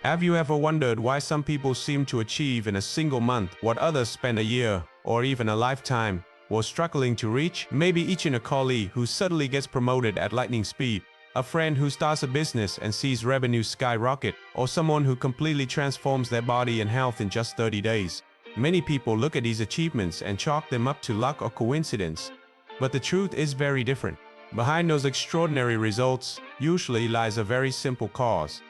Have you ever wondered why some people seem to achieve in a single month what others spend a year, or even a lifetime, while struggling to reach? Maybe each in a colleague who suddenly gets promoted at lightning speed, a friend who starts a business and sees revenue skyrocket, or someone who completely transforms their body and health in just 30 days. Many people look at these achievements and chalk them up to luck or coincidence. But the truth is very different. Behind those extraordinary results usually lies a very simple cause.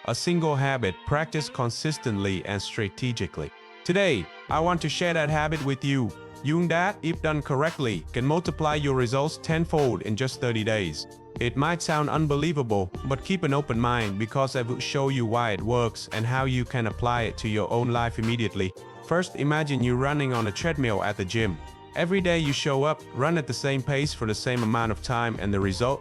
A single habit practiced consistently and strategically. Today, I want to share that habit with you. Doing that, if done correctly, can multiply your results tenfold in just 30 days. It might sound unbelievable, but keep an open mind because I will show you why it works and how you can apply it to your own life immediately. First, imagine you running on a treadmill at the gym. Every day you show up, run at the same pace for the same amount of time, and the result?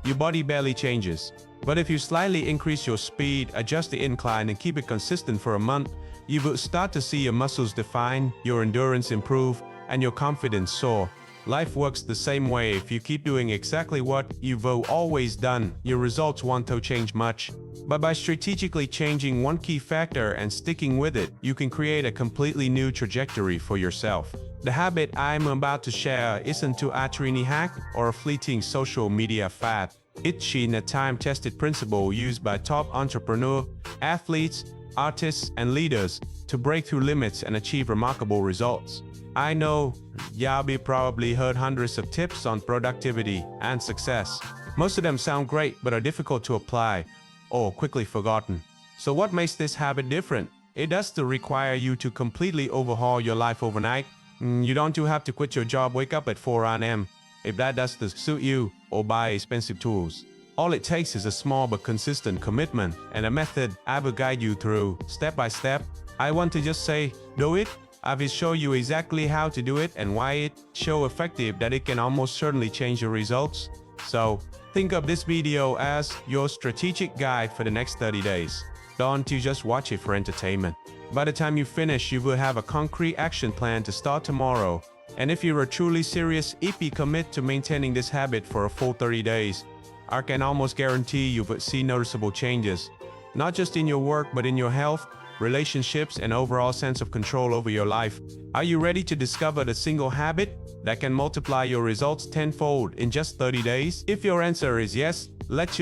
Your body barely changes. But if you slightly increase your speed, adjust the incline, and keep it consistent for a month, you will start to see your muscles define, your endurance improve, and your confidence soar. Life works the same way. If you keep doing exactly what you've always done, your results won't change much. But by strategically changing one key factor and sticking with it, you can create a completely new trajectory for yourself. The habit I'm about to share isn't a tiny hack or a fleeting social media fad. It's a time-tested principle used by top entrepreneurs, athletes, artists, and leaders to break through limits and achieve remarkable results. I know you've probably heard hundreds of tips on productivity and success. Most of them sound great but are difficult to apply or quickly forgotten. So what makes this habit different? It does require you to completely overhaul your life overnight. You don't have to quit your job, wake up at 4 a.m. if that does suit you, or buy expensive tools. All it takes is a small but consistent commitment and a method I will guide you through step by step. I want to just say, do it. I will show you exactly how to do it and why it's so effective that it can almost certainly change your results. So, think of this video as your strategic guide for the next 30 days. Don't just watch it for entertainment. By the time you finish, you will have a concrete action plan to start tomorrow. And if you are truly serious, if you commit to maintaining this habit for a full 30 days, I can almost guarantee you will see noticeable changes. Not just in your work, but in your health, relationships, and overall sense of control over your life. Are you ready to discover the single habit that can multiply your results tenfold in just 30 days? If your answer is yes, let's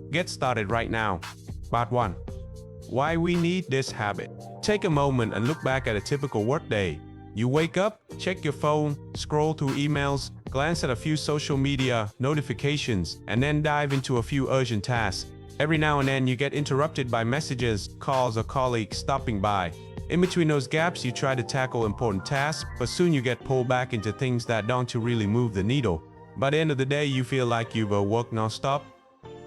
get started right now. Part 1. Why we need this habit. Take a moment and look back at a typical workday. You wake up, check your phone, scroll through emails, glance at a few social media notifications, and then dive into a few urgent tasks. Every now and then you get interrupted by messages, calls, or colleagues stopping by. In between those gaps, you try to tackle important tasks, but soon you get pulled back into things that don't really move the needle. By the end of the day, you feel like you've worked non-stop,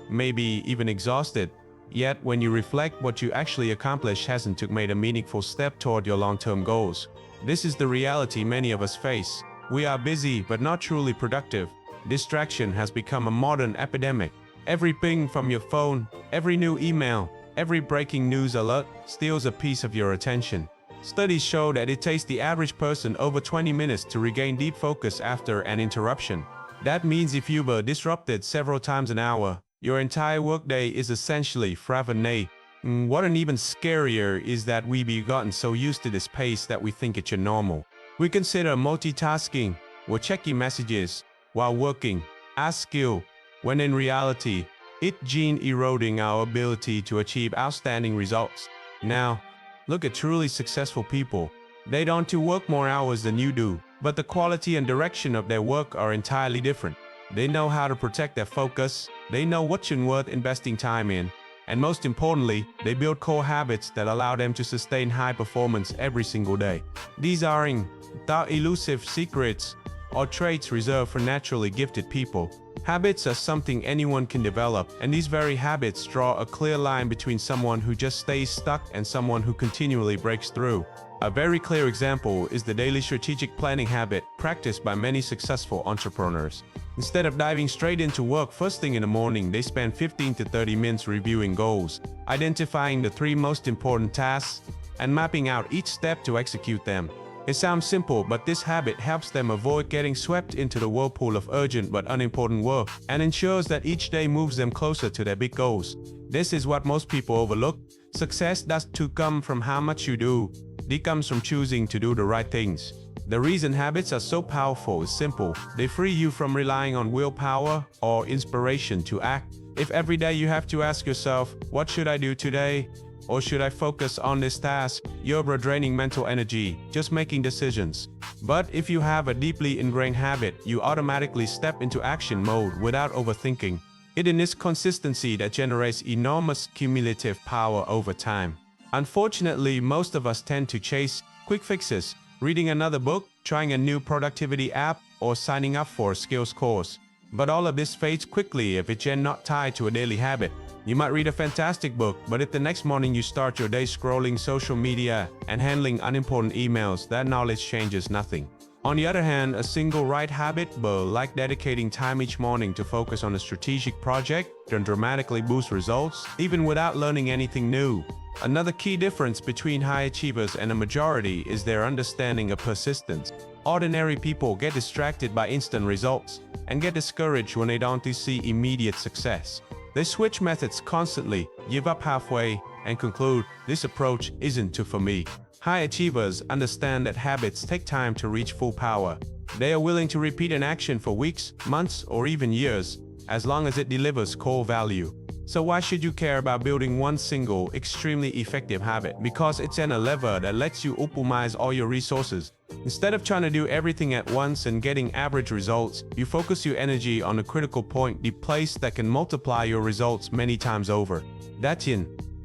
maybe even exhausted. Yet, when you reflect, what you actually accomplished hasn't made a meaningful step toward your long-term goals. This is the reality many of us face. We are busy but not truly productive. Distraction has become a modern epidemic. Every ping from your phone, every new email, every breaking news alert steals a piece of your attention. Studies show that it takes the average person over 20 minutes to regain deep focus after an interruption. That means if you were disrupted several times an hour, your entire workday is essentially fragmented. What an even scarier is that we've gotten so used to this pace that we think it's normal. We consider multitasking or checking messages while working as skill, when in reality, it's eroding our ability to achieve outstanding results. Now, look at truly successful people. They don't work more hours than you do, but the quality and direction of their work are entirely different. They know how to protect their focus, they know what's worth investing time in, and most importantly, they build core habits that allow them to sustain high performance every single day. These aren't the elusive secrets or traits reserved for naturally gifted people. Habits are something anyone can develop, and these very habits draw a clear line between someone who just stays stuck and someone who continually breaks through. A very clear example is the daily strategic planning habit practiced by many successful entrepreneurs. Instead of diving straight into work first thing in the morning, they spend 15 to 30 minutes reviewing goals, identifying the 3 most important tasks, and mapping out each step to execute them. It sounds simple, but this habit helps them avoid getting swept into the whirlpool of urgent but unimportant work, and ensures that each day moves them closer to their big goals. This is what most people overlook. Success doesn't come from how much you do. It comes from choosing to do the right things. The reason habits are so powerful is simple. They free you from relying on willpower or inspiration to act. If every day you have to ask yourself, what should I do today? Or should I focus on this task? You're draining mental energy, just making decisions. But if you have a deeply ingrained habit, you automatically step into action mode without overthinking. It is this consistency that generates enormous cumulative power over time. Unfortunately, most of us tend to chase quick fixes, reading another book, trying a new productivity app, or signing up for a skills course. But all of this fades quickly if it's not tied to a daily habit. You might read a fantastic book, but if the next morning you start your day scrolling social media and handling unimportant emails, that knowledge changes nothing. On the other hand, a single right habit, like dedicating time each morning to focus on a strategic project, can dramatically boost results, even without learning anything new. Another key difference between high achievers and a majority is their understanding of persistence. Ordinary people get distracted by instant results and get discouraged when they don't see immediate success. They switch methods constantly, give up halfway, and conclude, this approach isn't for me. High achievers understand that habits take time to reach full power. They are willing to repeat an action for weeks, months, or even years, as long as it delivers core value. So why should you care about building one single, extremely effective habit? Because it's a lever that lets you optimize all your resources. Instead of trying to do everything at once and getting average results, you focus your energy on a critical point, the place that can multiply your results many times over. That's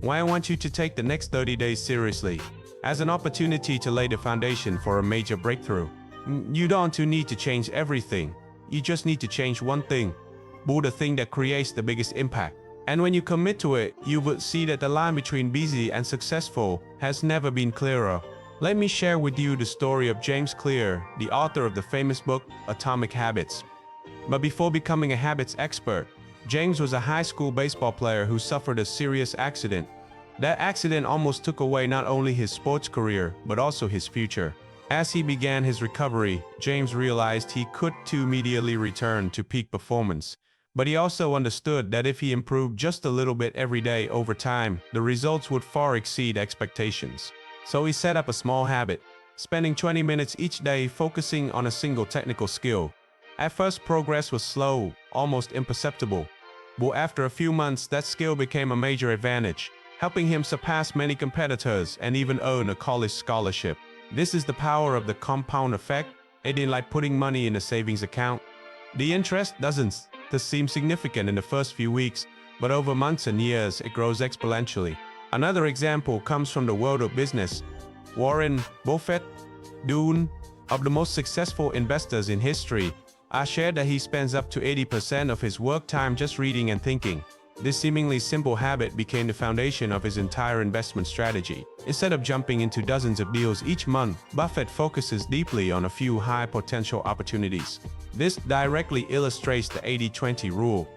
why I want you to take the next 30 days seriously, as an opportunity to lay the foundation for a major breakthrough. You don't need to change everything. You just need to change one thing. Build the thing that creates the biggest impact. And when you commit to it, you would see that the line between busy and successful has never been clearer. Let me share with you the story of James Clear, the author of the famous book, Atomic Habits. But before becoming a habits expert, James was a high school baseball player who suffered a serious accident. That accident almost took away not only his sports career, but also his future. As he began his recovery, James realized he could immediately return to peak performance. But he also understood that if he improved just a little bit every day over time, the results would far exceed expectations. So he set up a small habit, spending 20 minutes each day focusing on a single technical skill. At first, progress was slow, almost imperceptible. But after a few months, that skill became a major advantage, helping him surpass many competitors and even earn a college scholarship. This is the power of the compound effect. It is like putting money in a savings account. The interest doesn't seem significant in the first few weeks, but over months and years, it grows exponentially. Another example comes from the world of business. Warren Buffett, one of the most successful investors in history, shared that he spends up to 80% of his work time just reading and thinking. This seemingly simple habit became the foundation of his entire investment strategy. Instead of jumping into dozens of deals each month, Buffett focuses deeply on a few high-potential opportunities. This directly illustrates the 80-20 rule,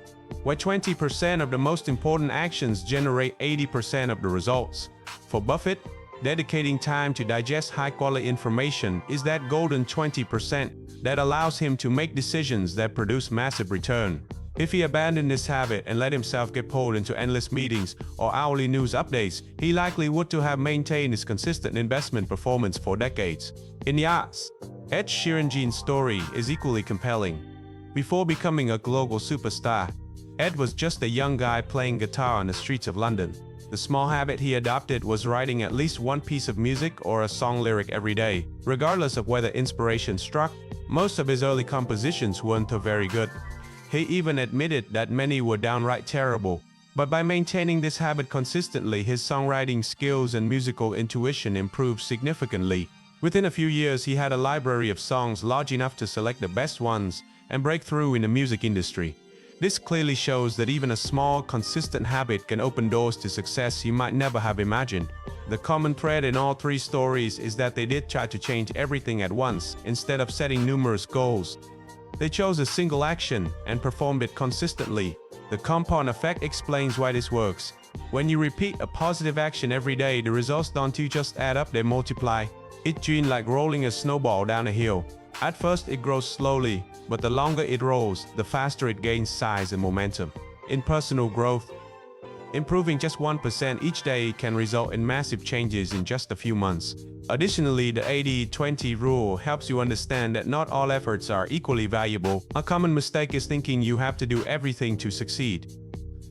where 20% of the most important actions generate 80% of the results. For Buffett, dedicating time to digest high-quality information is that golden 20% that allows him to make decisions that produce massive return. If he abandoned this habit and let himself get pulled into endless meetings or hourly news updates, he likely would have maintained his consistent investment performance for decades. In the arts, Ed Sheeran's story is equally compelling. Before becoming a global superstar, Ed was just a young guy playing guitar on the streets of London. The small habit he adopted was writing at least one piece of music or a song lyric every day. Regardless of whether inspiration struck, most of his early compositions weren't very good. He even admitted that many were downright terrible. But by maintaining this habit consistently, his songwriting skills and musical intuition improved significantly. Within a few years, he had a library of songs large enough to select the best ones and break through in the music industry. This clearly shows that even a small, consistent habit can open doors to success you might never have imagined. The common thread in all three stories is that they did try to change everything at once, instead of setting numerous goals. They chose a single action and performed it consistently. The compound effect explains why this works. When you repeat a positive action every day, the results don't just add up, they multiply. It's like rolling a snowball down a hill. At first it grows slowly, but the longer it rolls, the faster it gains size and momentum. In personal growth, Improving just 1% each day can result in massive changes in just a few months. Additionally, the 80-20 rule helps you understand that not all efforts are equally valuable. A common mistake is thinking you have to do everything to succeed,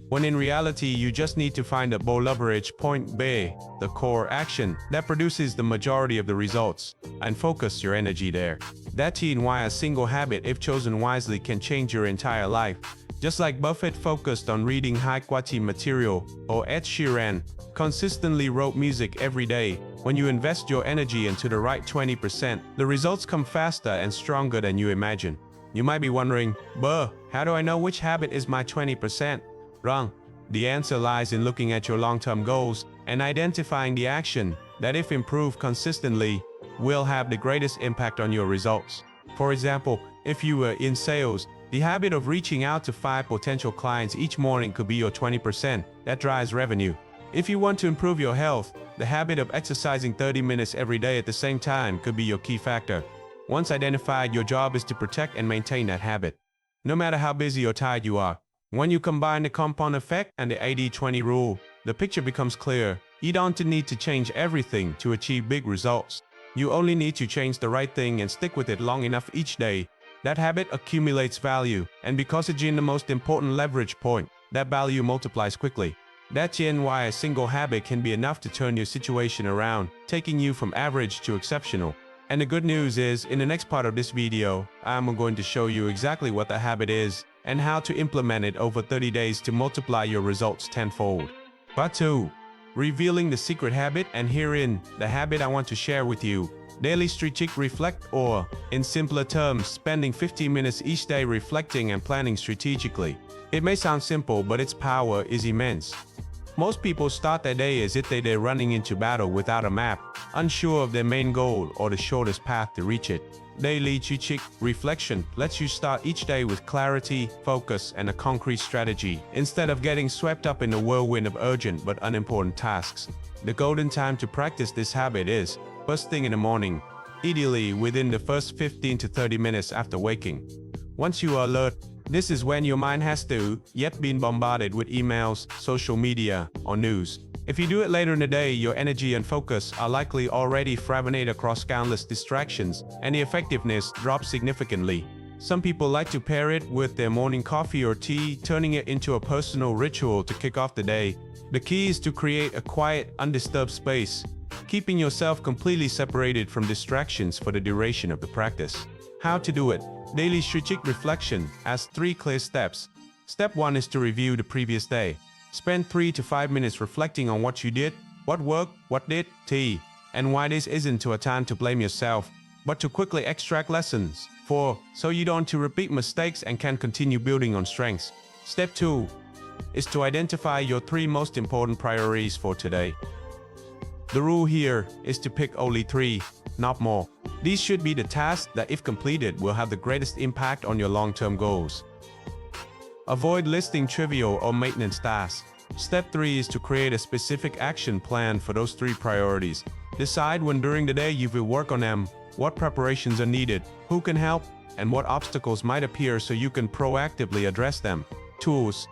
when in reality you just need to find a leverage point B, the core action that produces the majority of the results, and focus your energy there. That's why a single habit, if chosen wisely, can change your entire life. Just like Buffett focused on reading high-quality material, or Ed Sheeran consistently wrote music every day, when you invest your energy into the right 20%, the results come faster and stronger than you imagine. You might be wondering, how do I know which habit is my 20%? Wrong. The answer lies in looking at your long-term goals and identifying the action that, if improved consistently, will have the greatest impact on your results. For example, if you were in sales, the habit of reaching out to 5 potential clients each morning could be your 20% that drives revenue. If you want to improve your health, the habit of exercising 30 minutes every day at the same time could be your key factor. Once identified, your job is to protect and maintain that habit, no matter how busy or tired you are. When you combine the compound effect and the 80-20 rule, the picture becomes clear. You don't need to change everything to achieve big results. You only need to change the right thing and stick with it long enough each day. That habit accumulates value, and because it's in the most important leverage point, that value multiplies quickly. That's why a single habit can be enough to turn your situation around, taking you from average to exceptional. And the good news is, in the next part of this video, I'm going to show you exactly what the habit is and how to implement it over 30 days to multiply your results tenfold. Part 2. Revealing the secret habit, and herein, the habit I want to share with you. Daily strategic reflect, or, in simpler terms, spending 15 minutes each day reflecting and planning strategically. It may sound simple, but its power is immense. Most people start their day as if they're running into battle without a map, unsure of their main goal or the shortest path to reach it. Daily strategic reflection lets you start each day with clarity, focus, and a concrete strategy, instead of getting swept up in the whirlwind of urgent but unimportant tasks. The golden time to practice this habit is first thing in the morning, ideally within the first 15 to 30 minutes after waking. Once you are alert, this is when your mind has yet been bombarded with emails, social media, or news. If you do it later in the day, your energy and focus are likely already fragmented across countless distractions, and the effectiveness drops significantly. Some people like to pair it with their morning coffee or tea, turning it into a personal ritual to kick off the day. The key is to create a quiet, undisturbed space, keeping yourself completely separated from distractions for the duration of the practice. How to do it? Daily strategic reflection has 3 clear steps. Step 1 is to review the previous day. Spend 3 to 5 minutes reflecting on what you did, what worked, what did, and why. This isn't a time to blame yourself, but to quickly extract lessons. 4. So you don't repeat mistakes and can continue building on strengths. Step 2 is to identify your 3 most important priorities for today. The rule here is to pick only 3, not more. These should be the tasks that, if completed, will have the greatest impact on your long-term goals. Avoid listing trivial or maintenance tasks. Step 3 is to create a specific action plan for those 3 priorities. Decide when during the day you will work on them, what preparations are needed, who can help, and what obstacles might appear so you can proactively address them. Tools.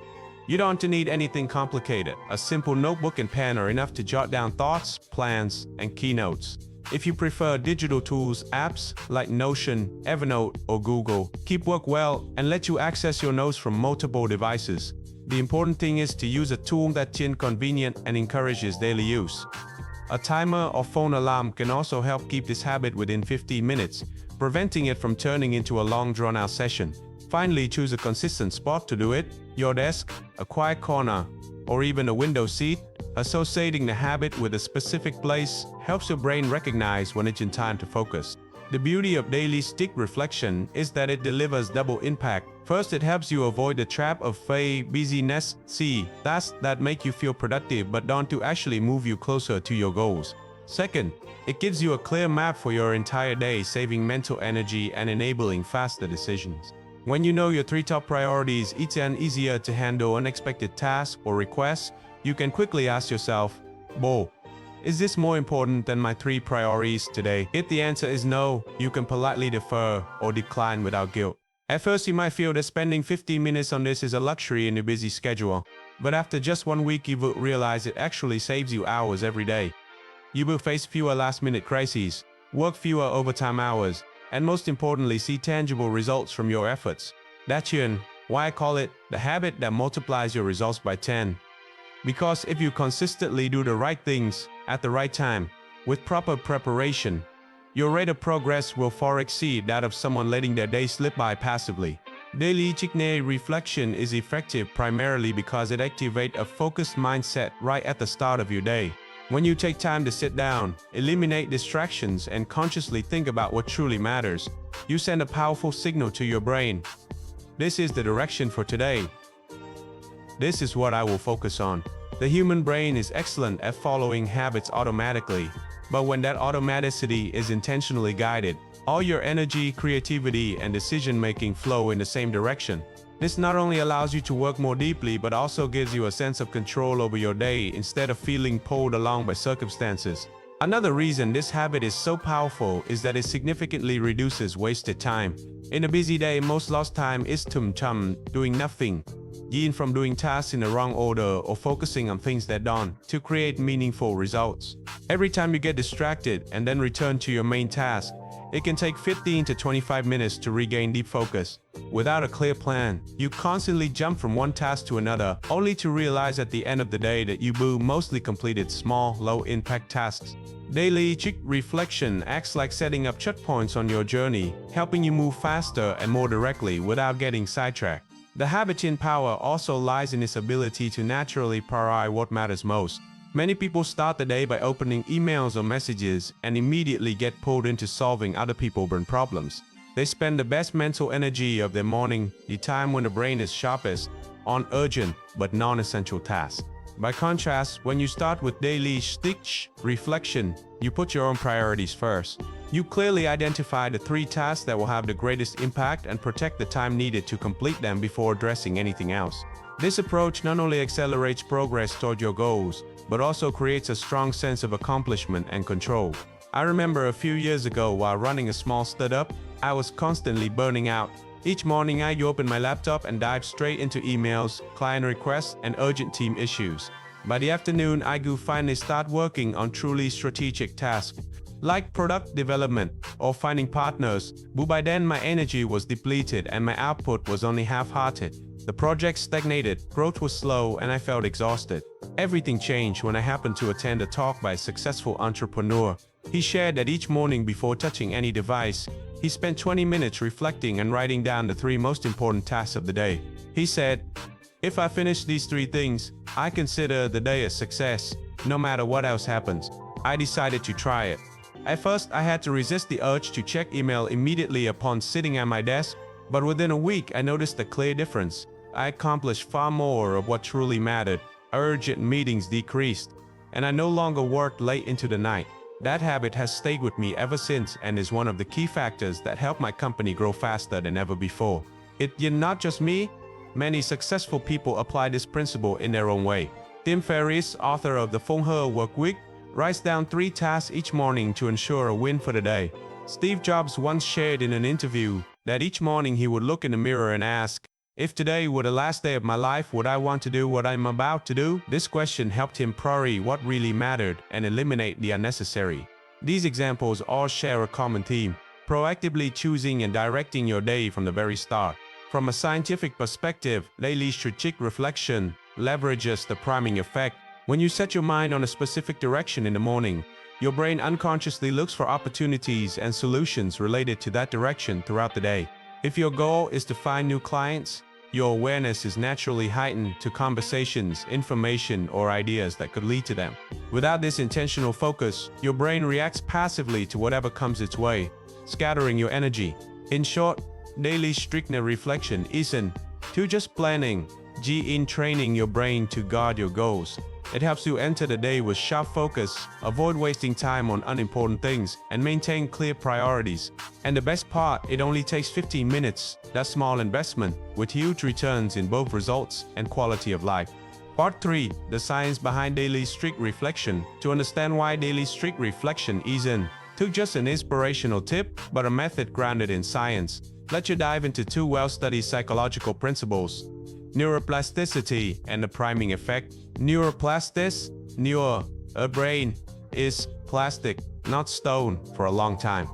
You don't need anything complicated. A simple notebook and pen are enough to jot down thoughts, plans, and keynotes. If you prefer digital tools, apps like Notion, Evernote, or Google Keep work well and let you access your notes from multiple devices. The important thing is to use a tool that's convenient and encourages daily use. A timer or phone alarm can also help keep this habit within 15 minutes, preventing it from turning into a long drawn-out session. Finally, choose a consistent spot to do it: your desk, a quiet corner, or even a window seat. Associating the habit with a specific place helps your brain recognize when it's in time to focus. The beauty of daily stick reflection is that it delivers double impact. First, it helps you avoid the trap of busyness. Tasks that make you feel productive but don't actually move you closer to your goals. Second, it gives you a clear map for your entire day, saving mental energy and enabling faster decisions. When you know your 3 top priorities, it's easier to handle unexpected tasks or requests. You can quickly ask yourself, is this more important than my 3 priorities today? If the answer is no, you can politely defer or decline without guilt. At first, you might feel that spending 15 minutes on this is a luxury in your busy schedule, but after just 1 week, you will realize it actually saves you hours every day. You will face fewer last-minute crises, work fewer overtime hours, and most importantly, see tangible results from your efforts. That's why I call it the habit that multiplies your results by 10. Because if you consistently do the right things at the right time, with proper preparation, your rate of progress will far exceed that of someone letting their day slip by passively. Daily Chikne reflection is effective primarily because it activates a focused mindset right at the start of your day. When you take time to sit down, eliminate distractions, and consciously think about what truly matters, you send a powerful signal to your brain. This is the direction for today. This is what I will focus on. The human brain is excellent at following habits automatically, but when that automaticity is intentionally guided, all your energy, creativity, and decision-making flow in the same direction. This not only allows you to work more deeply, but also gives you a sense of control over your day instead of feeling pulled along by circumstances. Another reason this habit is so powerful is that it significantly reduces wasted time. In a busy day, most lost time is doing nothing, from doing tasks in the wrong order or focusing on things that don't to create meaningful results. Every time you get distracted and then return to your main task, it can take 15 to 25 minutes to regain deep focus. Without a clear plan, you constantly jump from one task to another, only to realize at the end of the day that you mostly completed small, low-impact tasks. Daily reflection acts like setting up checkpoints on your journey, helping you move faster and more directly without getting sidetracked. The habit power also lies in its ability to naturally prioritize what matters most. Many people start the day by opening emails or messages and immediately get pulled into solving other people's problems. They spend the best mental energy of their morning, the time when the brain is sharpest, on urgent but non-essential tasks. By contrast, when you start with daily reflection, you put your own priorities first. You clearly identify the 3 tasks that will have the greatest impact and protect the time needed to complete them before addressing anything else. This approach not only accelerates progress toward your goals, but also creates a strong sense of accomplishment and control. I remember a few years ago while running a small startup, I was constantly burning out. Each morning I opened my laptop and dived straight into emails, client requests, and urgent team issues. By the afternoon, I could finally start working on truly strategic tasks, like product development or finding partners, but by then my energy was depleted and my output was only half-hearted. The project stagnated, growth was slow, and I felt exhausted. Everything changed when I happened to attend a talk by a successful entrepreneur. He shared that each morning before touching any device, he spent 20 minutes reflecting and writing down the 3 most important tasks of the day. He said, "If I finish these 3 things, I consider the day a success, no matter what else happens." I decided to try it. At first, I had to resist the urge to check email immediately upon sitting at my desk, but within a week, I noticed a clear difference. I accomplished far more of what truly mattered. Urgent meetings decreased, and I no longer worked late into the night. That habit has stayed with me ever since and is one of the key factors that helped my company grow faster than ever before. It's not just me. Many successful people apply this principle in their own way. Tim Ferriss, author of The 4-Hour Workweek, writes down 3 tasks each morning to ensure a win for the day. Steve Jobs once shared in an interview that each morning he would look in the mirror and ask, "If today were the last day of my life, would I want to do what I'm about to do?" This question helped him prioritize what really mattered and eliminate the unnecessary. These examples all share a common theme: proactively choosing and directing your day from the very start. From a scientific perspective, daily strategic reflection leverages the priming effect. When you set your mind on a specific direction in the morning, your brain unconsciously looks for opportunities and solutions related to that direction throughout the day. If your goal is to find new clients, your awareness is naturally heightened to conversations, information, or ideas that could lead to them. Without this intentional focus, your brain reacts passively to whatever comes its way, scattering your energy. In short, daily strictness reflection isn't just planning, in training your brain to guard your goals. It helps you enter the day with sharp focus, avoid wasting time on unimportant things, and maintain clear priorities. And the best part, it only takes 15 minutes, that small investment, with huge returns in both results and quality of life. Part 3. The science behind daily strict reflection. To understand why daily strict reflection isn't just an inspirational tip, but a method grounded in science, Let's dive into two well-studied psychological principles: neuroplasticity and the priming effect. Neuroplastic, a brain, is plastic, not stone, for a long time.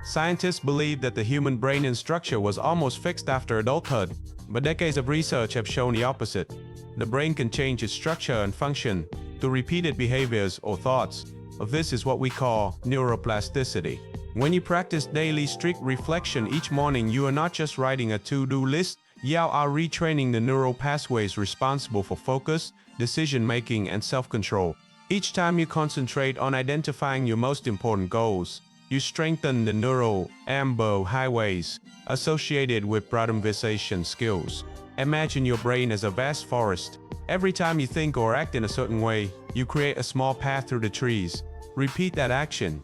Scientists believe that the human brain in structure was almost fixed after adulthood, but decades of research have shown the opposite. The brain can change its structure and function through repeated behaviors or thoughts. This is what we call neuroplasticity. When you practice daily strict reflection each morning, you are not just writing a to-do list, you are retraining the neural pathways responsible for focus, decision-making, and self-control. Each time you concentrate on identifying your most important goals, you strengthen the neural amber highways associated with problemization skills. Imagine your brain as a vast forest. Every time you think or act in a certain way, you create a small path through the trees. Repeat that action,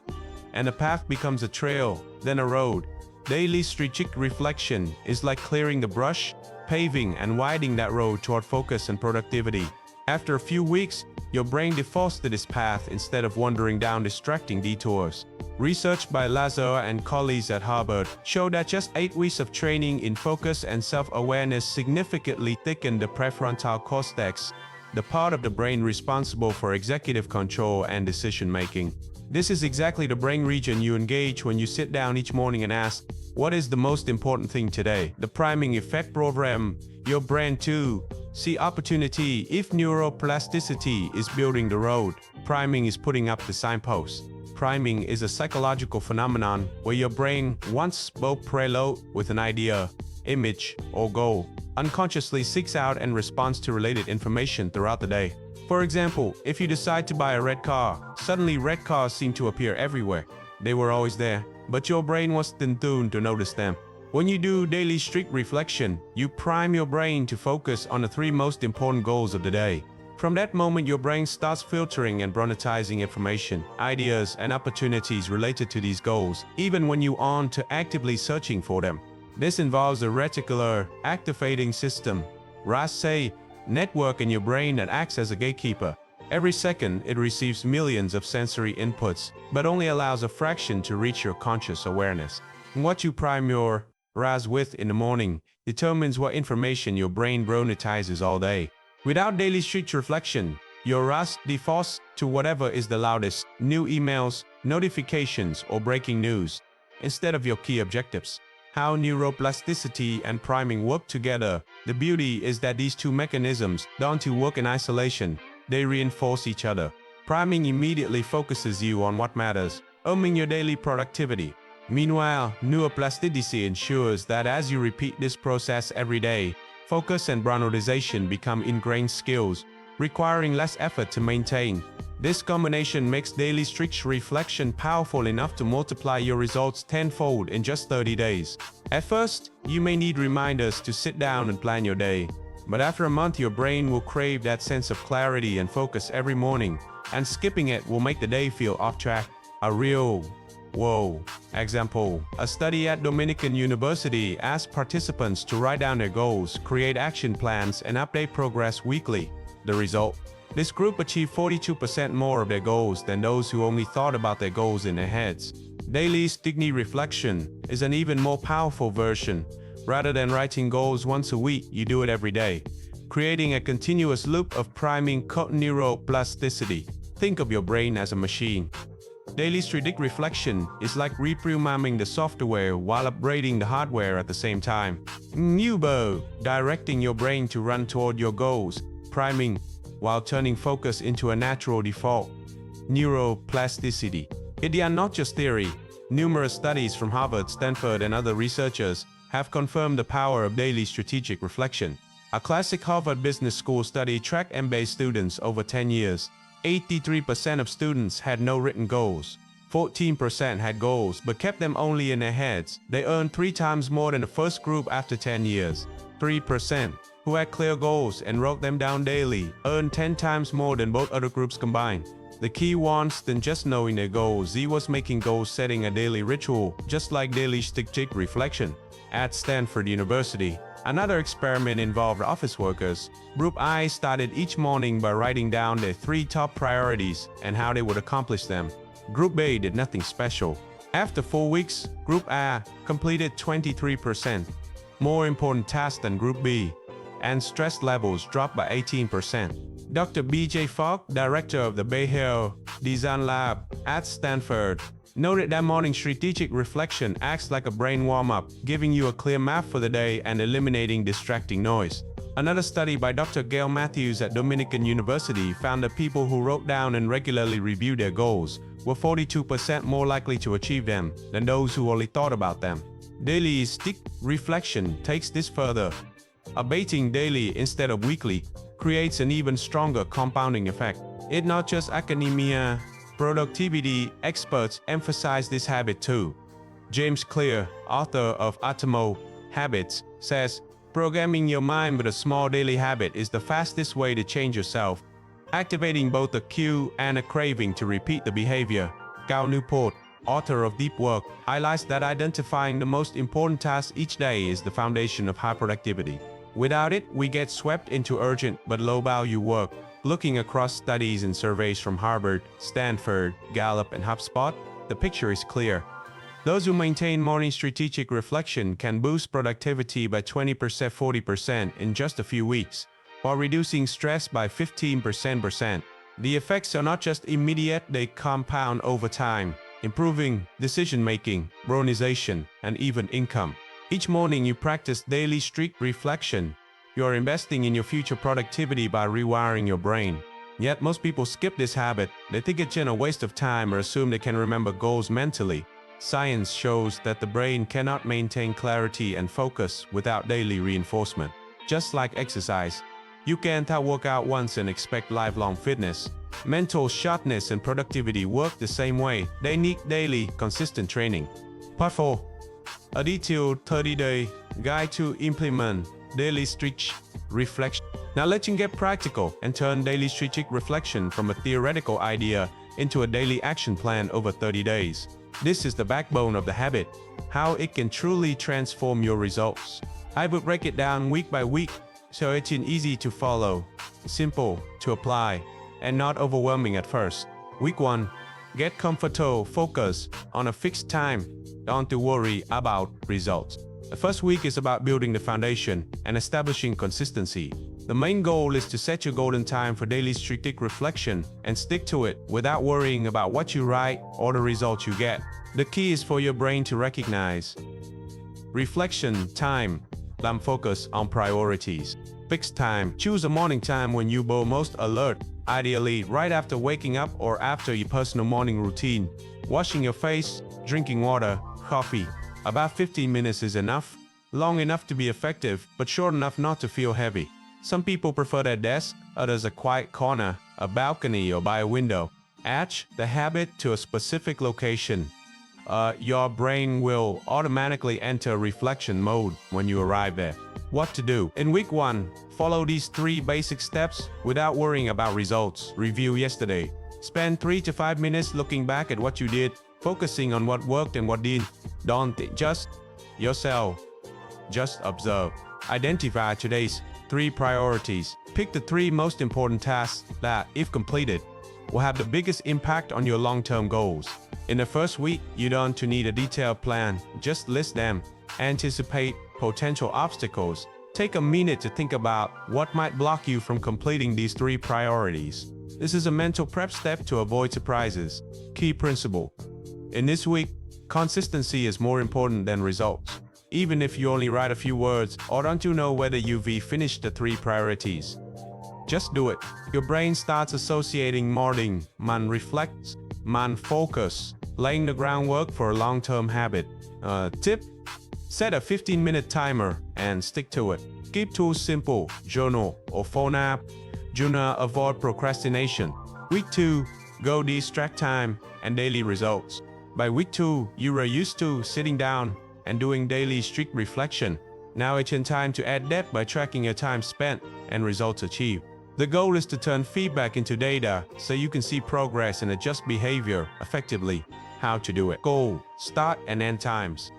and the path becomes a trail, then a road. Daily strategic reflection is like clearing the brush, paving and widening that road toward focus and productivity. After a few weeks, your brain defaults to this path instead of wandering down distracting detours. Research by Lazar and colleagues at Harvard showed that just 8 weeks of training in focus and self-awareness significantly thickened the prefrontal cortex, the part of the brain responsible for executive control and decision-making. This is exactly the brain region you engage when you sit down each morning and ask, "What is the most important thing today?" The priming effect program your brain to see opportunity. If neuroplasticity is building the road, priming is putting up the signpost. Priming is a psychological phenomenon where your brain, once both preload with an idea, image, or goal, unconsciously seeks out and responds to related information throughout the day. For example, if you decide to buy a red car, suddenly red cars seem to appear everywhere. They were always there, but your brain wasn't tuned to notice them. When you do daily strict reflection, you prime your brain to focus on the 3 most important goals of the day. From that moment, your brain starts filtering and prioritizing information, ideas, and opportunities related to these goals, even when you aren't actively searching for them. This involves a reticular activating system, RAS network in your brain that acts as a gatekeeper. Every second, it receives millions of sensory inputs, but only allows a fraction to reach your conscious awareness. What you prime your RAS with in the morning determines what information your brain prioritizes all day. Without daily strict reflection, your RAS defaults to whatever is the loudest: new emails, notifications, or breaking news, instead of your key objectives. How neuroplasticity and priming work together. The beauty is that these two mechanisms don't work in isolation. They reinforce each other. Priming immediately focuses you on what matters, aiming your daily productivity. Meanwhile, neuroplasticity ensures that as you repeat this process every day, focus and prioritization become ingrained skills, requiring less effort to maintain. This combination makes daily strict reflection powerful enough to multiply your results tenfold in just 30 days. At first, you may need reminders to sit down and plan your day, but after a month, your brain will crave that sense of clarity and focus every morning, and skipping it will make the day feel off track. A real example. A study at Dominican University asked participants to write down their goals, create action plans, and update progress weekly. The result? This group achieved 42% more of their goals than those who only thought about their goals in their heads. Daily sticky reflection is an even more powerful version. Rather than writing goals once a week, you do it every day, creating a continuous loop of priming neuroplasticity. Think of your brain as a machine. Daily strategic reflection is like reprogramming the software while upgrading the hardware at the same time. Directing your brain to run toward your goals, priming, while turning focus into a natural default. Neuroplasticity. They are not just theory. Numerous studies from Harvard, Stanford, and other researchers have confirmed the power of daily strategic reflection. A classic Harvard Business School study tracked MBA students over 10 years. 83% of students had no written goals. 14% had goals but kept them only in their heads. They earned 3 times more than the first group after 10 years. 3%, who had clear goals and wrote them down daily, earned 10 times more than both other groups combined. The key wasn't just knowing their goals, it was making goal setting a daily ritual, just like daily strategic reflection. At Stanford University, another experiment involved office workers. Group I started each morning by writing down their 3 top priorities and how they would accomplish them. Group B did nothing special. After 4 weeks, Group A completed 23% more important tasks than Group B, and stress levels dropped by 18%. Dr. B.J. Fogg, director of the Behavioral Design Lab at Stanford, noted that morning strategic reflection acts like a brain warm-up, giving you a clear map for the day and eliminating distracting noise. Another study by Dr. Gail Matthews at Dominican University found that people who wrote down and regularly reviewed their goals were 42% more likely to achieve them than those who only thought about them. Daily stick reflection takes this further. Updating daily instead of weekly creates an even stronger compounding effect. It's not just academia. Productivity experts emphasize this habit too. James Clear, author of Atomic Habits, says, "Programming your mind with a small daily habit is the fastest way to change yourself, activating both a cue and a craving to repeat the behavior." Cal Newport, author of Deep Work, highlights that identifying the most important tasks each day is the foundation of high productivity. Without it, we get swept into urgent but low-value work. Looking across studies and surveys from Harvard, Stanford, Gallup, and HubSpot, the picture is clear. Those who maintain morning strategic reflection can boost productivity by 20% 40% in just a few weeks, while reducing stress by 15%. The effects are not just immediate, they compound over time, improving decision-making, organization, and even income. Each morning you practice daily strict reflection. You are investing in your future productivity by rewiring your brain. Yet most people skip this habit. They think it's a waste of time or assume they can remember goals mentally. Science shows that the brain cannot maintain clarity and focus without daily reinforcement. Just like exercise, you can't work out once and expect lifelong fitness. Mental sharpness and productivity work the same way. They need daily, consistent training. Part 4. A detailed 30-day guide to implement daily strict reflection. Now let's get practical and turn daily strategic reflection from a theoretical idea into a daily action plan over 30 days. This is the backbone of the habit, how it can truly transform your results. I would break it down week by week so it's easy to follow, simple to apply, and not overwhelming at first. Week 1. Get comfortable, focus on a fixed time. Don't worry about results. The first week is about building the foundation and establishing consistency. The main goal is to set your golden time for daily strategic reflection and stick to it without worrying about what you write or the results you get. The key is for your brain to recognize reflection time. Focus on priorities. Fixed time. Choose a morning time when you are most alert, ideally right after waking up or after your personal morning routine. Washing your face, drinking water, coffee. About 15 minutes is enough, long enough to be effective, but short enough not to feel heavy. Some people prefer their desk, others a quiet corner, a balcony, or by a window. Attach the habit to a specific location. Your brain will automatically enter reflection mode when you arrive there. What to do? In week 1, follow these 3 basic steps without worrying about results. Review yesterday. Spend 3 to 5 minutes looking back at what you did, focusing on what worked and what didn't. Don't just yourself. Just observe. Identify today's 3 priorities. Pick the 3 most important tasks that, if completed, will have the biggest impact on your long-term goals. In the first week, you don't need a detailed plan. Just list them. Anticipate potential obstacles. Take a minute to think about what might block you from completing these 3 priorities. This is a mental prep step to avoid surprises. Key principle. In this week, consistency is more important than results. Even if you only write a few words or don't know whether you've finished the 3 priorities. Just do it. Your brain starts associating morning, man reflects, man focus, laying the groundwork for a long-term habit. Tip: set a 15-minute timer and stick to it. Keep tools simple, journal or phone app. Journal, avoid procrastination. Week 2, go distract time and daily results. By week 2, you are used to sitting down and doing daily strict reflection. Now it's time to add depth by tracking your time spent and results achieved. The goal is to turn feedback into data so you can see progress and adjust behavior effectively. How to do it. Goal, start and end times.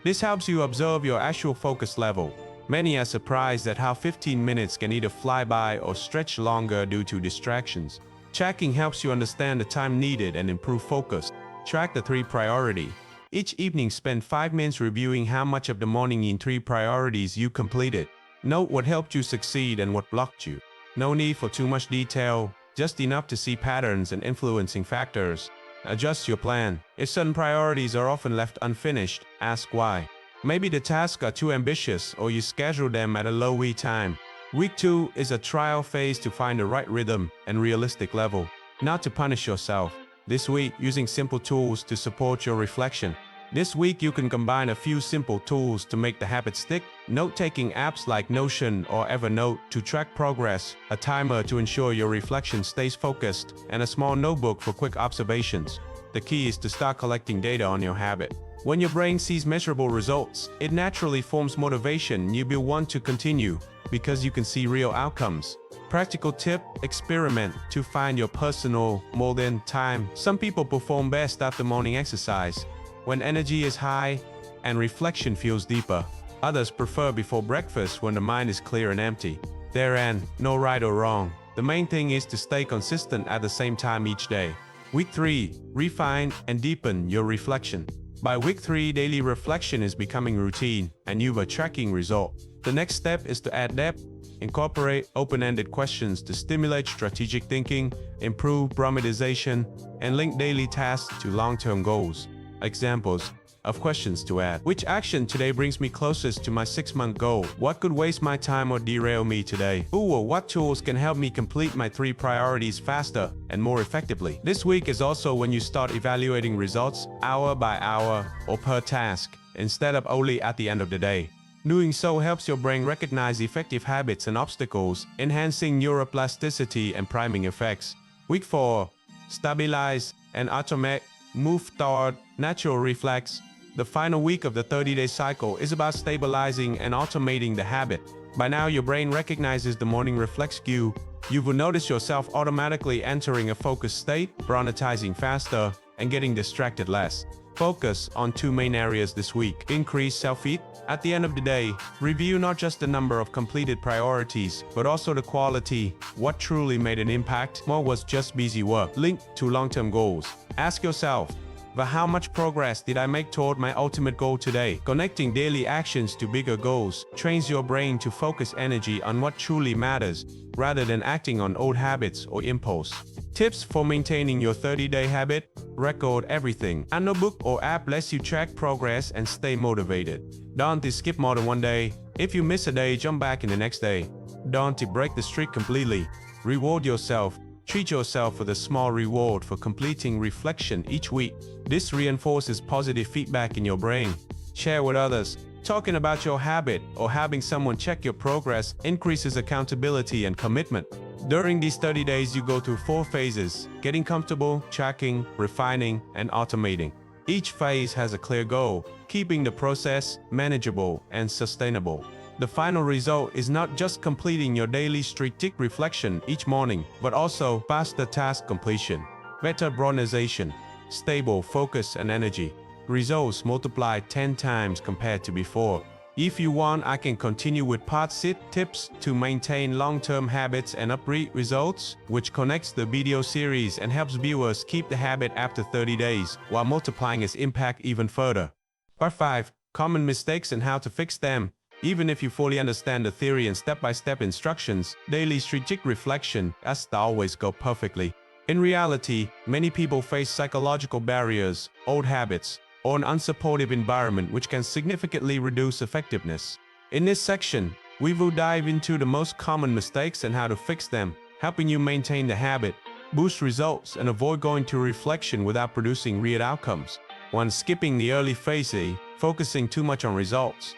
This helps you observe your actual focus level. Many are surprised at how 15 minutes can either fly by or stretch longer due to distractions. Tracking helps you understand the time needed and improve focus. Track the 3 priority. Each evening spend 5 minutes reviewing how much of the morning in 3 priorities you completed. Note what helped you succeed and what blocked you. No need for too much detail, just enough to see patterns and influencing factors. Adjust your plan. If certain priorities are often left unfinished, ask why. Maybe the tasks are too ambitious or you schedule them at a low time. Week 2 is a trial phase to find the right rhythm and realistic level, not to punish yourself. This week, using simple tools to support your reflection. This week, you can combine a few simple tools to make the habit stick. Note-taking apps like Notion or Evernote to track progress, a timer to ensure your reflection stays focused, and a small notebook for quick observations. The key is to start collecting data on your habit. When your brain sees measurable results, it naturally forms motivation. You will want to continue because you can see real outcomes. Practical tip: experiment to find your personal more-than time. Some people perform best after morning exercise, when energy is high and reflection feels deeper. Others prefer before breakfast when the mind is clear and empty. Therein, no right or wrong. The main thing is to stay consistent at the same time each day. Week 3. Refine and deepen your reflection. By week 3, daily reflection is becoming routine, and you are tracking results. The next step is to add depth. Incorporate open-ended questions to stimulate strategic thinking, improve problematization, and link daily tasks to long-term goals. Examples of questions to add. Which action today brings me closest to my 6-month goal? What could waste my time or derail me today? Who or what tools can help me complete my 3 priorities faster and more effectively? This week is also when you start evaluating results hour by hour or per task, instead of only at the end of the day. Doing so helps your brain recognize effective habits and obstacles, enhancing neuroplasticity and priming effects. Week 4. Stabilize and automate. Move toward natural reflex. The final week of the 30-day cycle is about stabilizing and automating the habit. By now, your brain recognizes the morning reflex cue. You will notice yourself automatically entering a focused state, prioritizing faster, and getting distracted less. Focus on 2 main areas this week. Increase self-feed. At the end of the day, review not just the number of completed priorities, but also the quality. What truly made an impact? What was just busy work? Link to long-term goals. Ask yourself, how much progress did I make toward my ultimate goal today? Connecting daily actions to bigger goals trains your brain to focus energy on what truly matters, rather than acting on old habits or impulse. Tips for maintaining your 30-day habit: record everything. A notebook or app lets you track progress and stay motivated. Don't skip more than 1 day. If you miss a day, jump back in the next day. Don't break the streak completely. Reward yourself. Treat yourself with a small reward for completing reflection each week. This reinforces positive feedback in your brain. Share with others. Talking about your habit or having someone check your progress increases accountability and commitment. During these 30 days, you go through 4 phases: getting comfortable, tracking, refining, and automating. Each phase has a clear goal, keeping the process manageable and sustainable. The final result is not just completing your daily strategic reflection each morning, but also faster task completion, better organization, stable focus and energy. Results multiply 10 times compared to before. If you want, I can continue with part 6, tips to maintain long-term habits and upbeat results, which connects the video series and helps viewers keep the habit after 30 days, while multiplying its impact even further. Part 5, common mistakes and how to fix them. Even if you fully understand the theory and step-by-step instructions, daily strategic reflection doesn't always go perfectly. In reality, many people face psychological barriers, old habits, or an unsupportive environment which can significantly reduce effectiveness. In this section, we will dive into the most common mistakes and how to fix them, helping you maintain the habit, boost results, and avoid going to reflection without producing real outcomes. 1. Skipping the early phase, focusing too much on results.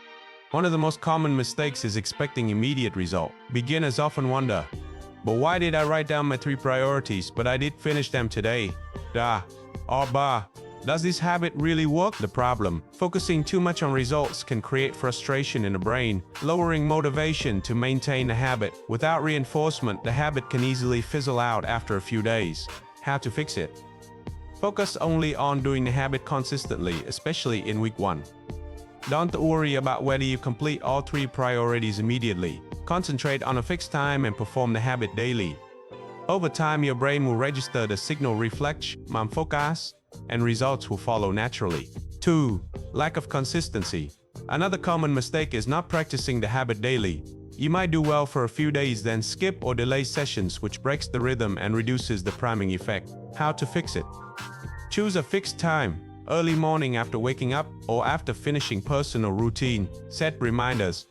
One of the most common mistakes is expecting immediate result. Beginners often wonder, but why did I write down my 3 priorities, but I did finish them today? Does this habit really work? The problem: focusing too much on results can create frustration in the brain, lowering motivation to maintain the habit. Without reinforcement, the habit can easily fizzle out after a few days. How to fix it? Focus only on doing the habit consistently, especially in week 1. Don't worry about whether you complete all 3 priorities immediately. Concentrate on a fixed time and perform the habit daily. Over time, your brain will register the signal reflex, focus, and results will follow naturally. 2. Lack of consistency. Another common mistake is not practicing the habit daily. You might do well for a few days, then skip or delay sessions, which breaks the rhythm and reduces the priming effect. How to fix it? Choose a fixed time, early morning after waking up or after finishing personal routine. Set reminders.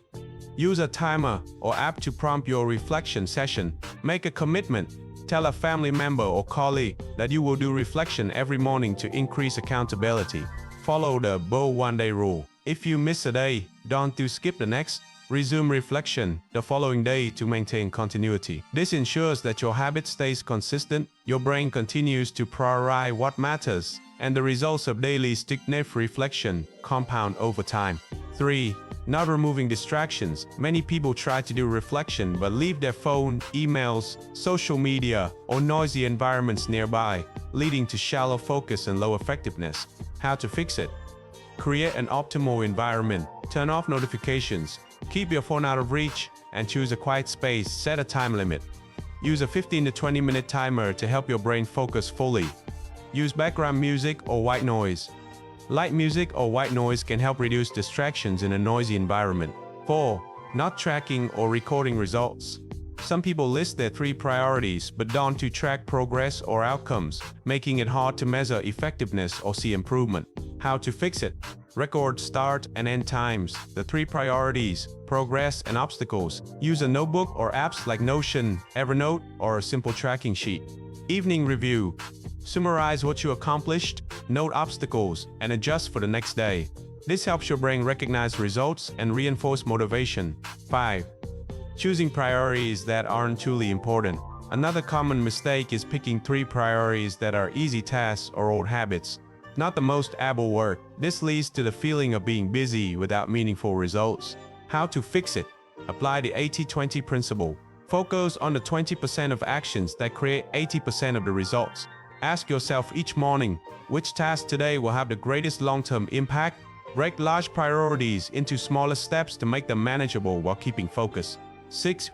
Use a timer or app to prompt your reflection session. Make a commitment. Tell a family member or colleague that you will do reflection every morning to increase accountability. Follow the one-day rule. If you miss a day, don't skip the next. Resume reflection the following day to maintain continuity. This ensures that your habit stays consistent, your brain continues to prioritize what matters, and the results of daily stick-to-itiveness reflection compound over time. 3. Not removing distractions. Many people try to do reflection but leave their phone, emails, social media, or noisy environments nearby, leading to shallow focus and low effectiveness. How to fix it? Create an optimal environment. Turn off notifications. Keep your phone out of reach and choose a quiet space. Set a time limit. Use a 15 to 20 minute timer to help your brain focus fully. Use background music or white noise. Light music or white noise can help reduce distractions in a noisy environment. 4. Not tracking or recording results. Some people list their 3 priorities but don't track progress or outcomes, making it hard to measure effectiveness or see improvement. How to fix it? Record start and end times, the 3 priorities, progress and obstacles. Use a notebook or apps like Notion, Evernote, or a simple tracking sheet. Evening review. Summarize what you accomplished, note obstacles, and adjust for the next day. This helps your brain recognize results and reinforce motivation. 5. Choosing priorities that aren't truly important. Another common mistake is picking 3 priorities that are easy tasks or old habits, not the most able work. This leads to the feeling of being busy without meaningful results. How to fix it? Apply the 80-20 principle. Focus on the 20% of actions that create 80% of the results. Ask yourself each morning, which task today will have the greatest long-term impact? Break large priorities into smaller steps to make them manageable while keeping focus. 6.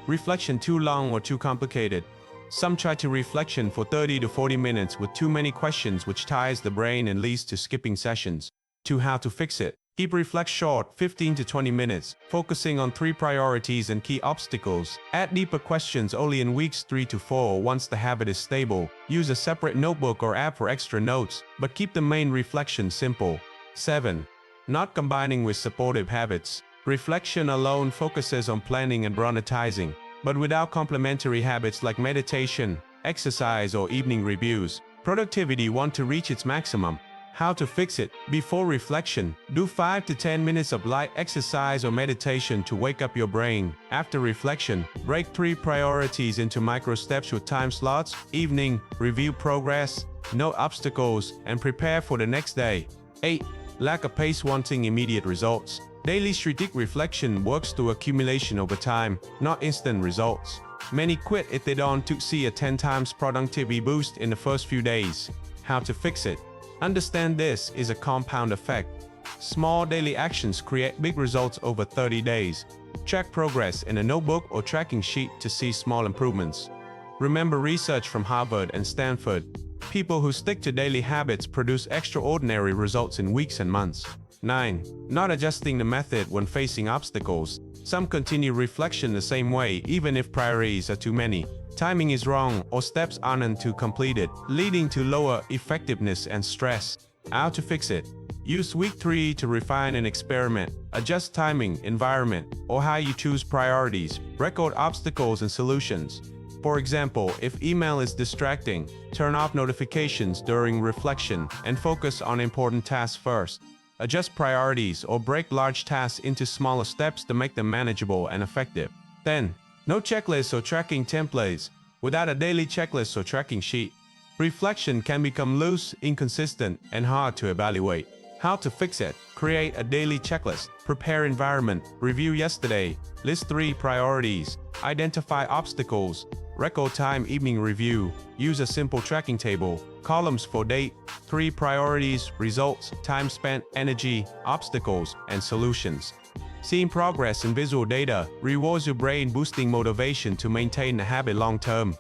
Reflection too long or too complicated. Some try to reflection for 30 to 40 minutes with too many questions, which tires the brain and leads to skipping sessions. 2. How to fix it? Keep reflect short, 15 to 20 minutes, focusing on 3 priorities and key obstacles. Add deeper questions only in weeks 3 to 4 once the habit is stable. Use a separate notebook or app for extra notes, but keep the main reflection simple. 7. Not combining with supportive habits. Reflection alone focuses on planning and prioritizing, but without complementary habits like meditation, exercise, or evening reviews, productivity won't reach its maximum. How to fix it? Before reflection, do 5 to 10 minutes of light exercise or meditation to wake up your brain. After reflection, break 3 priorities into micro steps with time slots. Evening, review progress, note obstacles, and prepare for the next day. 8. Lack of pace. Wanting immediate results. Daily strategic reflection works through accumulation over time, not instant results. Many quit if they don't see a 10 times productivity boost in the first few days. How to fix it? Understand this is a compound effect. Small daily actions create big results over 30 days. Track progress in a notebook or tracking sheet to see small improvements. Remember research from Harvard and Stanford. People who stick to daily habits produce extraordinary results in weeks and months. 9. Not adjusting the method when facing obstacles. Some continue reflection the same way even if priorities are too many. Timing is wrong or steps aren't completed, leading to lower effectiveness and stress. How to fix it? Use week 3 to refine and experiment. Adjust timing, environment, or how you choose priorities. Record obstacles and solutions. For example, if email is distracting, turn off notifications during reflection and focus on important tasks first. Adjust priorities or break large tasks into smaller steps to make them manageable and effective. 10. No checklists or tracking templates. Without a daily checklist or tracking sheet, reflection can become loose, inconsistent, and hard to evaluate. How to fix it? Create a daily checklist. Prepare environment. Review yesterday. List 3 priorities. Identify obstacles. Record time. Evening review. Use a simple tracking table. Columns for date, 3 priorities, results, time spent, energy, obstacles, and solutions. Seeing progress in visual data rewards your brain, boosting motivation to maintain the habit long term.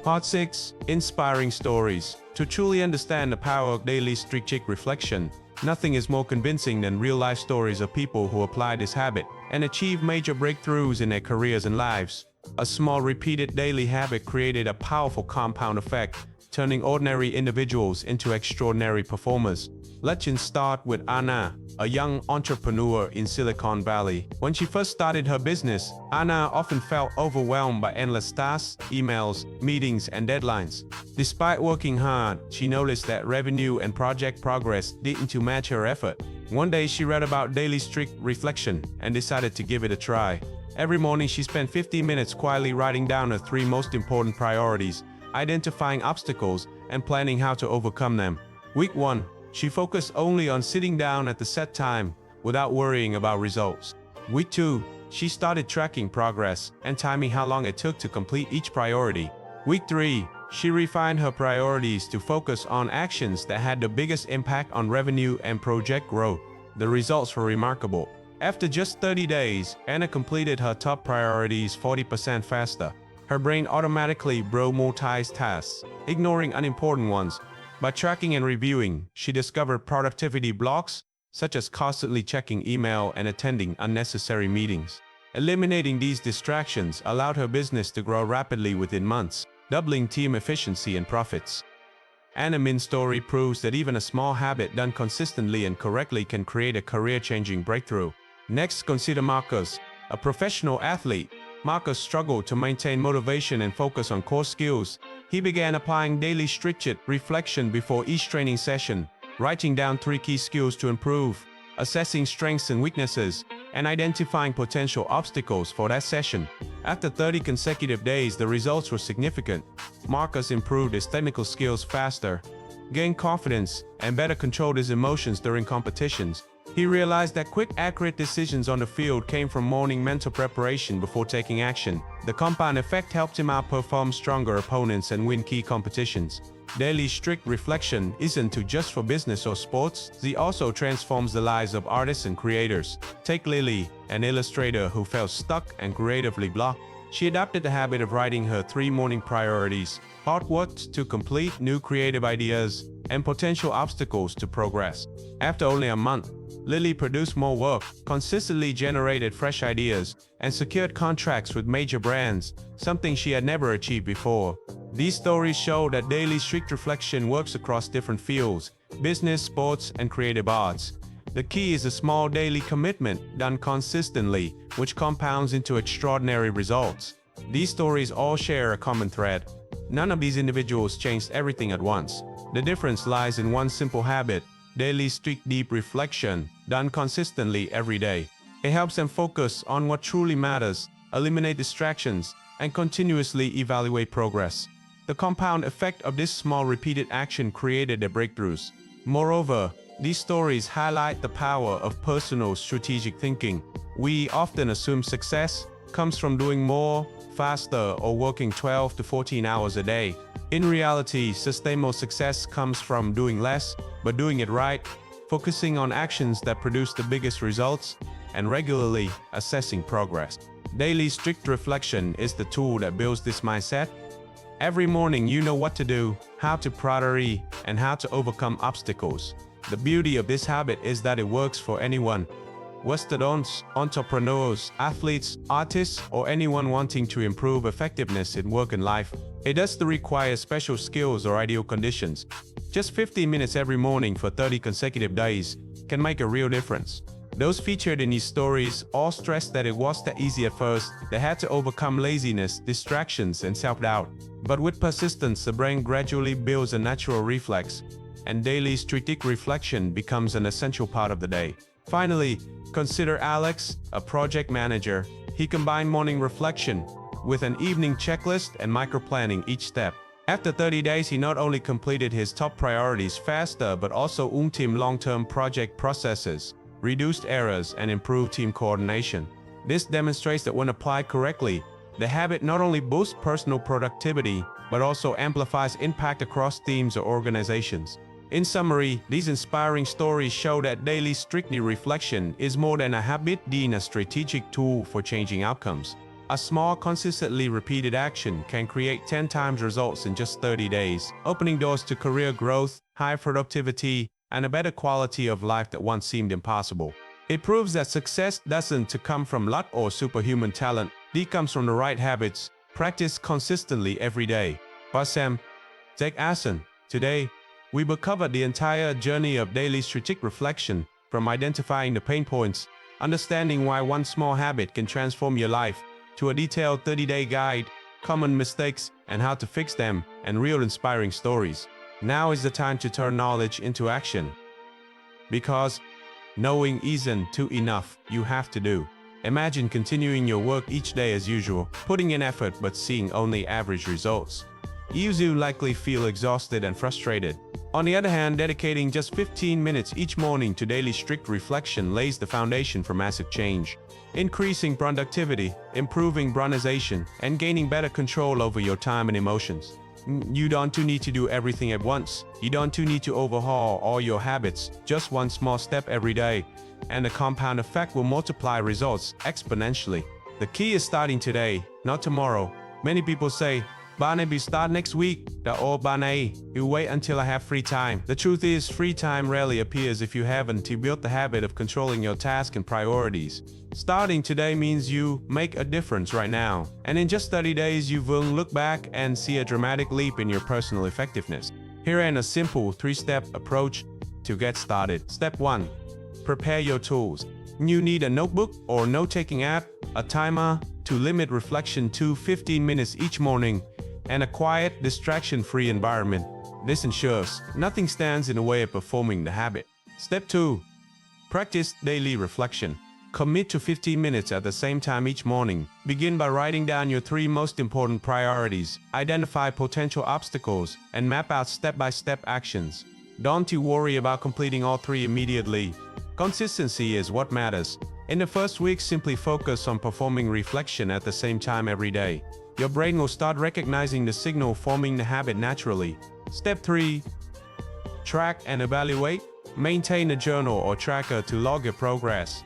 Part 6. Inspiring Stories. To truly understand the power of daily strategic reflection, nothing is more convincing than real-life stories of people who apply this habit and achieve major breakthroughs in their careers and lives. A small repeated daily habit created a powerful compound effect, turning ordinary individuals into extraordinary performers. Let's start with Anna, a young entrepreneur in Silicon Valley. When she first started her business, Anna often felt overwhelmed by endless tasks, emails, meetings, and deadlines. Despite working hard, she noticed that revenue and project progress didn't match her effort. One day, she read about daily strict reflection and decided to give it a try. Every morning, she spent 15 minutes quietly writing down her 3 most important priorities, identifying obstacles, and planning how to overcome them. Week 1. She focused only on sitting down at the set time, without worrying about results. Week 2. She started tracking progress and timing how long it took to complete each priority. Week 3. She refined her priorities to focus on actions that had the biggest impact on revenue and project growth. The results were remarkable. After just 30 days, Anna completed her top priorities 40% faster. Her brain automatically prioritized tasks, ignoring unimportant ones. By tracking and reviewing, she discovered productivity blocks, such as constantly checking email and attending unnecessary meetings. Eliminating these distractions allowed her business to grow rapidly within months, doubling team efficiency and profits. Anna's story proves that even a small habit done consistently and correctly can create a career-changing breakthrough. Next, consider Marcus, a professional athlete. Marcus struggled to maintain motivation and focus on core skills. He began applying daily strategic reflection before each training session, writing down 3 key skills to improve, assessing strengths and weaknesses, and identifying potential obstacles for that session. After 30 consecutive days, the results were significant. Marcus improved his technical skills faster, gained confidence, and better controlled his emotions during competitions. He realized that quick, accurate decisions on the field came from morning mental preparation before taking action. The compound effect helped him outperform stronger opponents and win key competitions. Daily strict reflection isn't just for business or sports, it also transforms the lives of artists and creators. Take Lily, an illustrator who felt stuck and creatively blocked. She adopted the habit of writing her 3 morning priorities, artwork to complete, new creative ideas, and potential obstacles to progress. After only a month, Lily produced more work, consistently generated fresh ideas, and secured contracts with major brands, something she had never achieved before. These stories show that daily strict reflection works across different fields: business, sports, and creative arts. The key is a small daily commitment done consistently, which compounds into extraordinary results. These stories all share a common thread. None of these individuals changed everything at once. The difference lies in one simple habit: daily strict deep reflection, done consistently every day. It helps them focus on what truly matters, eliminate distractions, and continuously evaluate progress. The compound effect of this small repeated action created their breakthroughs. Moreover, these stories highlight the power of personal strategic thinking. We often assume success comes from doing more, faster, or working 12 to 14 hours a day. In reality, sustainable success comes from doing less, but doing it right, focusing on actions that produce the biggest results, and regularly assessing progress. Daily strict reflection is the tool that builds this mindset. Every morning you know what to do, how to prioritize, and how to overcome obstacles. The beauty of this habit is that it works for anyone. Students, entrepreneurs, athletes, artists, or anyone wanting to improve effectiveness in work and life. It doesn't require special skills or ideal conditions. Just 15 minutes every morning for 30 consecutive days can make a real difference. Those featured in these stories all stressed that it wasn't easy at first. They had to overcome laziness, distractions, and self-doubt. But with persistence, the brain gradually builds a natural reflex, and daily strategic reflection becomes an essential part of the day. Finally, consider Alex, a project manager. He combined morning reflection with an evening checklist and micro-planning each step. After 30 days, he not only completed his top priorities faster, but also improved long-term project processes, reduced errors, and improved team coordination. This demonstrates that when applied correctly, the habit not only boosts personal productivity, but also amplifies impact across teams or organizations. In summary, these inspiring stories show that daily strict reflection is more than a habit, being a strategic tool for changing outcomes. A small, consistently repeated action can create 10 times results in just 30 days, opening doors to career growth, high productivity, and a better quality of life that once seemed impossible. It proves that success doesn't come from luck or superhuman talent. It comes from the right habits, practiced consistently every day. Sam, take action. Today, we will cover the entire journey of daily strategic reflection, from identifying the pain points, understanding why one small habit can transform your life, to a detailed 30-day guide, common mistakes, and how to fix them, and real inspiring stories. Now is the time to turn knowledge into action. Because knowing isn't too enough, you have to do. Imagine continuing your work each day as usual, putting in effort but seeing only average results. You will likely feel exhausted and frustrated. On the other hand, dedicating just 15 minutes each morning to daily strict reflection lays the foundation for massive change, increasing productivity, improving bronization, and gaining better control over your time and emotions. You don't need to do everything at once. You don't need to overhaul all your habits. Just one small step every day, and the compound effect will multiply results exponentially. The key is starting today, not tomorrow. Many people say, "Barnaby, start next week." Or Barnaby, you wait until I have free time. The truth is, free time rarely appears if you haven't built the habit of controlling your tasks and priorities. Starting today means you make a difference right now. And in just 30 days, you will look back and see a dramatic leap in your personal effectiveness. Here is a simple 3-step approach to get started. Step 1. Prepare your tools. You need a notebook or note-taking app, a timer to limit reflection to 15 minutes each morning, and a quiet, distraction-free environment. This ensures nothing stands in the way of performing the habit. Step 2. Practice daily reflection. Commit to 15 minutes at the same time each morning. Begin by writing down your 3 most important priorities, identify potential obstacles, and map out step-by-step actions. Don't you worry about completing all 3 immediately. Consistency is what matters. In the first week, simply focus on performing reflection at the same time every day. Your brain will start recognizing the signal, forming the habit naturally. Step 3. Track and evaluate. Maintain a journal or tracker to log your progress.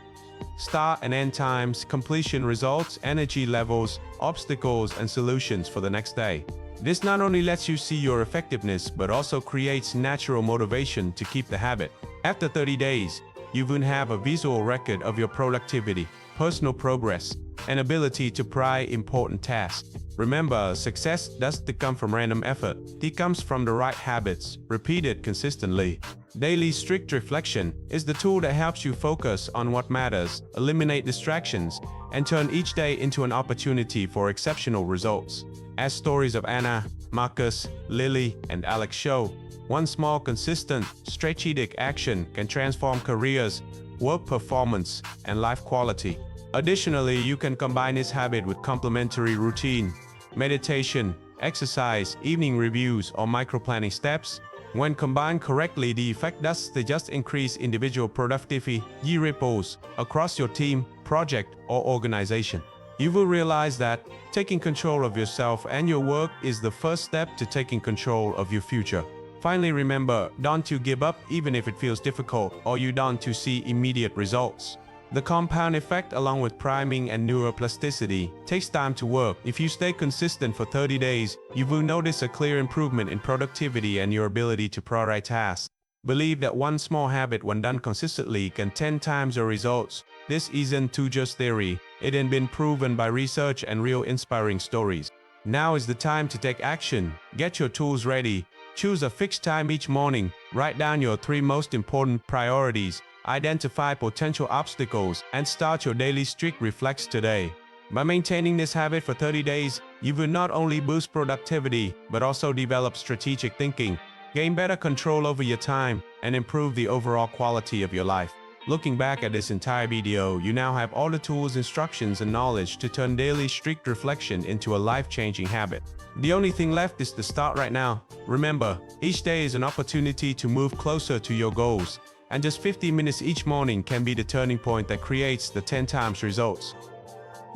Start and end times, completion results, energy levels, obstacles, and solutions for the next day. This not only lets you see your effectiveness, but also creates natural motivation to keep the habit. After 30 days, you will have a visual record of your productivity, personal progress, and ability to prioritize important tasks. Remember, success doesn't come from random effort. It comes from the right habits, repeated consistently. Daily strict reflection is the tool that helps you focus on what matters, eliminate distractions, and turn each day into an opportunity for exceptional results. As stories of Anna, Marcus, Lily, and Alex show, one small, consistent, strategic action can transform careers, work performance, and life quality. Additionally, you can combine this habit with complementary routine, meditation, exercise, evening reviews, or micro-planning steps. When combined correctly, the effect doesn't just increase individual productivity, it ripples across your team, project, or organization. You will realize that taking control of yourself and your work is the first step to taking control of your future. Finally, remember, don't you give up even if it feels difficult or you don't see immediate results. The compound effect, along with priming and neuroplasticity, takes time to work. If you stay consistent for 30 days, you will notice a clear improvement in productivity and your ability to prioritize tasks. Believe that one small habit, when done consistently, can 10 times your results. This isn't just theory. It has been proven by research and real inspiring stories. Now is the time to take action. Get your tools ready. Choose a fixed time each morning. Write down your 3 most important priorities. Identify potential obstacles and start your daily strict reflex today. By maintaining this habit for 30 days, you will not only boost productivity, but also develop strategic thinking, gain better control over your time, and improve the overall quality of your life. Looking back at this entire video, you now have all the tools, instructions, and knowledge to turn daily strict reflection into a life-changing habit. The only thing left is to start right now. Remember, each day is an opportunity to move closer to your goals, and just 15 minutes each morning can be the turning point that creates the 10 times results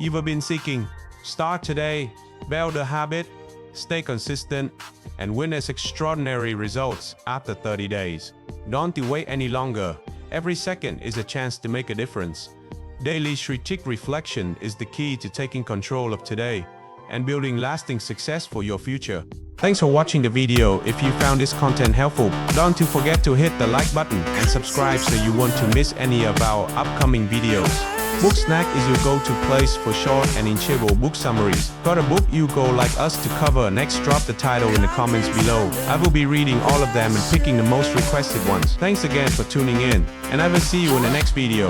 you've been seeking. Start today, build a habit, stay consistent, and witness extraordinary results after 30 days. Don't wait any longer. Every second is a chance to make a difference. Daily strategic reflection is the key to taking control of today and building lasting success for your future. Thanks for watching the video. If you found this content helpful, don't forget to hit the like button and subscribe so you won't miss any of our upcoming videos. BookSnack is your go-to place for short and enjoyable book summaries. Got a book you go like us to cover next? Drop the title in the comments below. I will be reading all of them and picking the most requested ones. Thanks again for tuning in, and I will see you in the next video.